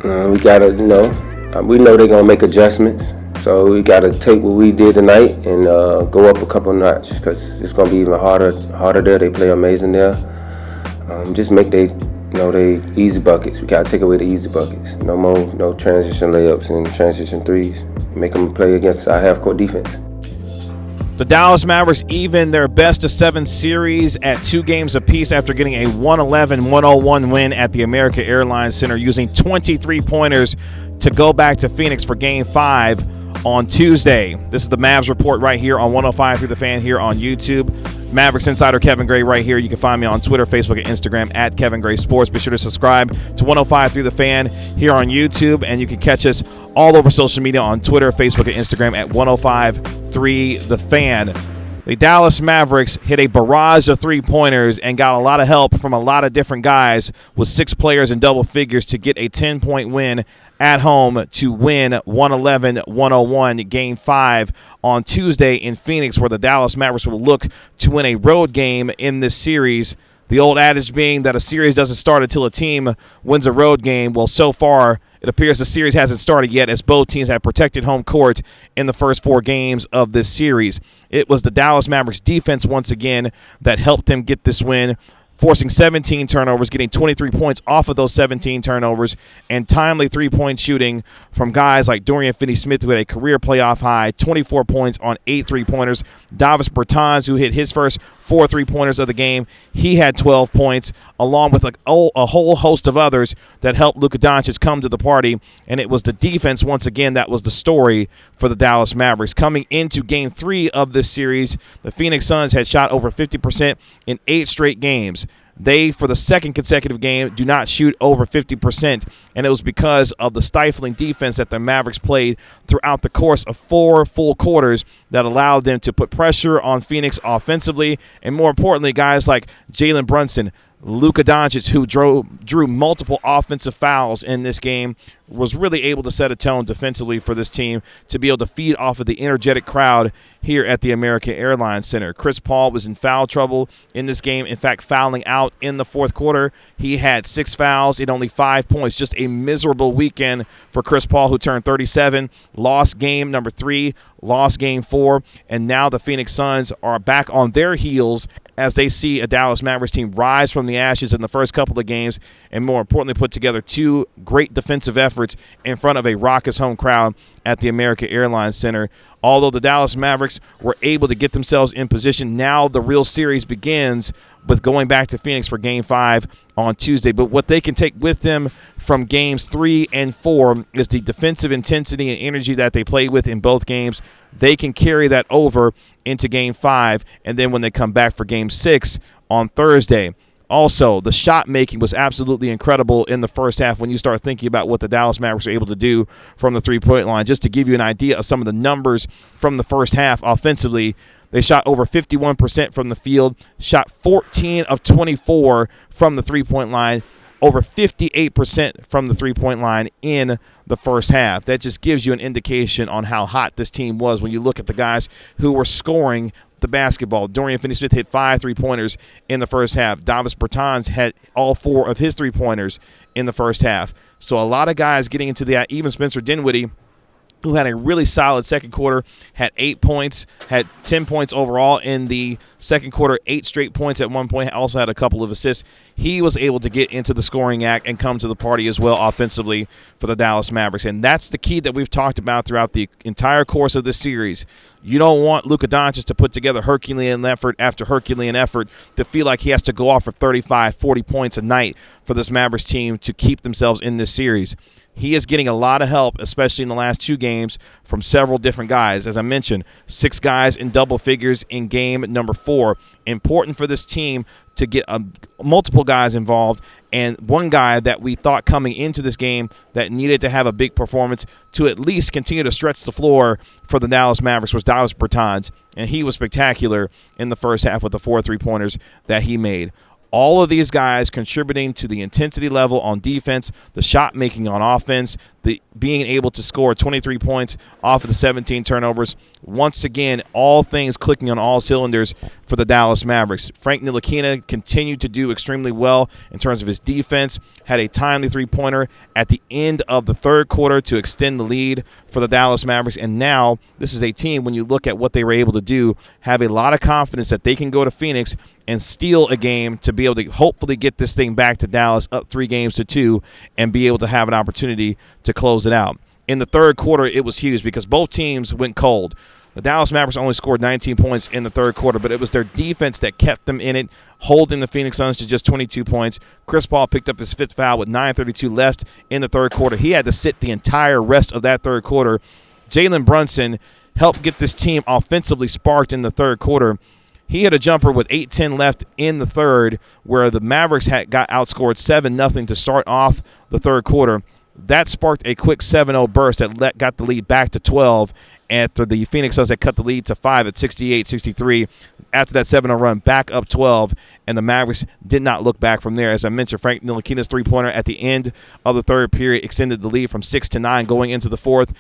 We gotta, we know they're gonna make adjustments. So we gotta take what we did tonight and go up a couple notches because it's gonna be even harder there. They play amazing there. Just make they easy buckets. We gotta take away the easy buckets. No transition layups and transition threes. Make them play against our half-court defense. The Dallas Mavericks even their best-of-7 series at 2 games apiece after getting a 111-101 win at the American Airlines Center, using 23 pointers to go back to Phoenix for Game 5 on Tuesday. This is the Mavs Report right here on 105 Through the Fan here on YouTube. Mavericks insider Kevin Gray right here. You can find me on Twitter, Facebook, and Instagram at Kevin Gray Sports. Be sure to subscribe to 105 Through the Fan here on YouTube, and you can catch us all over social media on Twitter, Facebook, and Instagram at 105.3 The Fan. The Dallas Mavericks hit a barrage of three-pointers and got a lot of help from a lot of different guys with 6 players in double figures to get a 10-point win at home to win 111-101 Game 5 on Tuesday in Phoenix, where the Dallas Mavericks will look to win a road game in this series. The old adage being that a series doesn't start until a team wins a road game. Well, so far, it appears the series hasn't started yet, as both teams have protected home court in the first 4 games of this series. It was the Dallas Mavericks defense once again that helped them get this win, forcing 17 turnovers, getting 23 points off of those 17 turnovers, and timely three-point shooting from guys like Dorian Finney-Smith, who had a career playoff high, 24 points on 8 three-pointers. Davis Bertans, who hit his first 4 three-pointers of the game, he had 12 points, along with a whole host of others that helped Luka Doncic come to the party. And it was the defense, once again, that was the story for the Dallas Mavericks. Coming into Game 3 of this series, the Phoenix Suns had shot over 50% in 8 straight games. They, for the second consecutive game, do not shoot over 50%, and it was because of the stifling defense that the Mavericks played throughout the course of 4 full quarters that allowed them to put pressure on Phoenix offensively, and more importantly, guys like Jalen Brunson, Luka Doncic, who drew multiple offensive fouls in this game, was really able to set a tone defensively for this team to be able to feed off of the energetic crowd here at the American Airlines Center. Chris Paul was in foul trouble in this game, in fact, fouling out in the fourth quarter. He had 6 fouls in only 5 points. Just a miserable weekend for Chris Paul, who turned 37, lost game number 3, lost game 4, and now the Phoenix Suns are back on their heels as they see a Dallas Mavericks team rise from the ashes in the first couple of games, and more importantly, put together 2 great defensive efforts in front of a raucous home crowd at the American Airlines Center. Although the Dallas Mavericks were able to get themselves in position, now the real series begins with going back to Phoenix for Game 5 on Tuesday. But what they can take with them from Games 3 and 4 is the defensive intensity and energy that they played with in both games. They can carry that over into Game 5, and then when they come back for Game 6 on Thursday. Also, the shot making was absolutely incredible in the first half when you start thinking about what the Dallas Mavericks were able to do from the three-point line. Just to give you an idea of some of the numbers from the first half offensively, they shot over 51% from the field, shot 14 of 24 from the three-point line, over 58% from the three-point line in the first half. That just gives you an indication on how hot this team was when you look at the guys who were scoring the basketball. Dorian Finney-Smith hit 5 three-pointers in the first half. Davis Bertans had all 4 of his three-pointers in the first half. So a lot of guys getting into that. Even Spencer Dinwiddie, who had a really solid second quarter, had 8 points, had 10 points overall in the second quarter, 8 straight points at one point, also had a couple of assists. He was able to get into the scoring act and come to the party as well offensively for the Dallas Mavericks. And that's the key that we've talked about throughout the entire course of this series. You don't want Luka Doncic to put together Herculean effort after Herculean effort to feel like he has to go off for 35, 40 points a night for this Mavericks team to keep themselves in this series. He is getting a lot of help, especially in the last 2 games, from several different guys. As I mentioned, 6 guys in double figures in game number 4. Important for this team to get multiple guys involved, and one guy that we thought coming into this game that needed to have a big performance to at least continue to stretch the floor for the Dallas Mavericks was Davis Bertans, and he was spectacular in the first half with the 4 three-pointers that he made. All of these guys contributing to the intensity level on defense, the shot making on offense, the being able to score 23 points off of the 17 turnovers. Once again, all things clicking on all cylinders for the Dallas Mavericks. Frank Ntilikina continued to do extremely well in terms of his defense, had a timely three-pointer at the end of the third quarter to extend the lead for the Dallas Mavericks. And now this is a team, when you look at what they were able to do, have a lot of confidence that they can go to Phoenix and steal a game to be able to hopefully get this thing back to Dallas up 3-2 and be able to have an opportunity to close it out. In the third quarter, it was huge because both teams went cold. The Dallas Mavericks only scored 19 points in the third quarter, but it was their defense that kept them in it, holding the Phoenix Suns to just 22 points. Chris Paul picked up his fifth foul with 9:32 left in the third quarter. He had to sit the entire rest of that third quarter. Jalen Brunson helped get this team offensively sparked in the third quarter. He had a jumper with 8:10 left in the third where the Mavericks got outscored 7-0 to start off the third quarter. That sparked a quick 7-0 burst that got the lead back to 12 after the Phoenix Suns had cut the lead to 5 at 68-63. After that 7-0 run, back up 12, and the Mavericks did not look back from there. As I mentioned, Frank Ntilikina's three-pointer at the end of the third period extended the lead from 6 to 9 going into the fourth.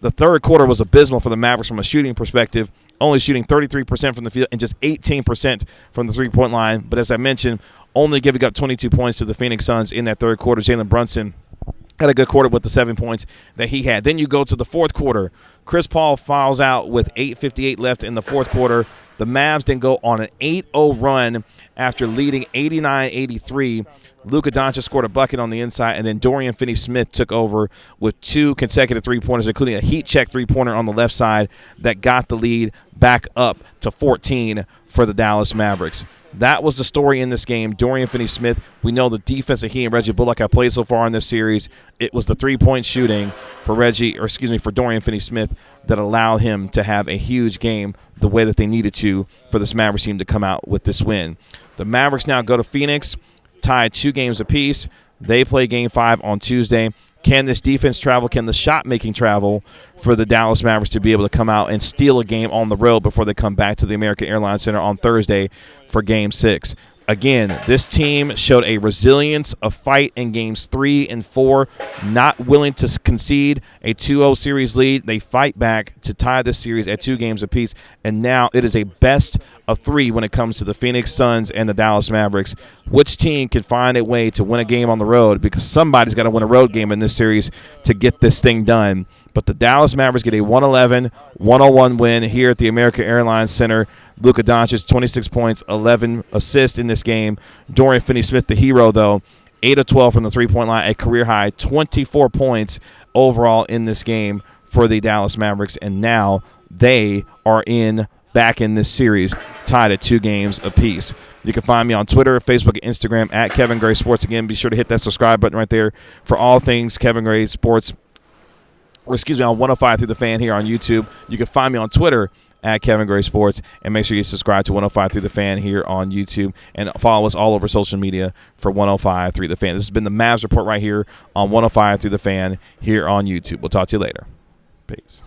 The third quarter was abysmal for the Mavericks from a shooting perspective, only shooting 33% from the field and just 18% from the three-point line. But as I mentioned, only giving up 22 points to the Phoenix Suns in that third quarter. Jalen Brunson had a good quarter with the 7 points that he had. Then you go to the fourth quarter. Chris Paul fouls out with 8:58 left in the fourth quarter. The Mavs then go on an 8-0 run after leading 89-83. Luka Doncic scored a bucket on the inside, and then Dorian Finney-Smith took over with 2 consecutive three-pointers, including a heat-check three-pointer on the left side that got the lead back up to 14 for the Dallas Mavericks. That was the story in this game. Dorian Finney-Smith, we know the defense that he and Reggie Bullock have played so far in this series. It was the three-point shooting for Dorian Finney-Smith that allowed him to have a huge game the way that they needed to for this Mavericks team to come out with this win. The Mavericks now go to Phoenix, tied 2 games apiece. They play Game 5 on Tuesday. Can this defense travel? Can the shot-making travel for the Dallas Mavericks to be able to come out and steal a game on the road before they come back to the American Airlines Center on Thursday for Game 6? Again, this team showed a resilience, a fight in Games 3 and 4, not willing to concede a 2-0 series lead. They fight back to tie this series at 2 games apiece, and now it is a best of 3 when it comes to the Phoenix Suns and the Dallas Mavericks. Which team can find a way to win a game on the road? Because somebody's got to win a road game in this series to get this thing done. But the Dallas Mavericks get a 111-101 win here at the American Airlines Center. Luka Doncic, 26 points, 11 assists in this game. Dorian Finney-Smith, the hero, though, 8 of 12 from the three-point line, a career-high 24 points overall in this game for the Dallas Mavericks. And now they are back in this series, tied at 2 games apiece. You can find me on Twitter, Facebook, and Instagram at Kevin Gray Sports. Again, be sure to hit that subscribe button right there for all things Kevin Gray Sports. On 105 Through the Fan here on YouTube. You can find me on Twitter at Kevin Gray Sports, and make sure you subscribe to 105 Through the Fan here on YouTube, and follow us all over social media for 105 Through the Fan. This has been the Mavs Report right here on 105 Through the Fan here on YouTube. We'll talk to you later. Peace.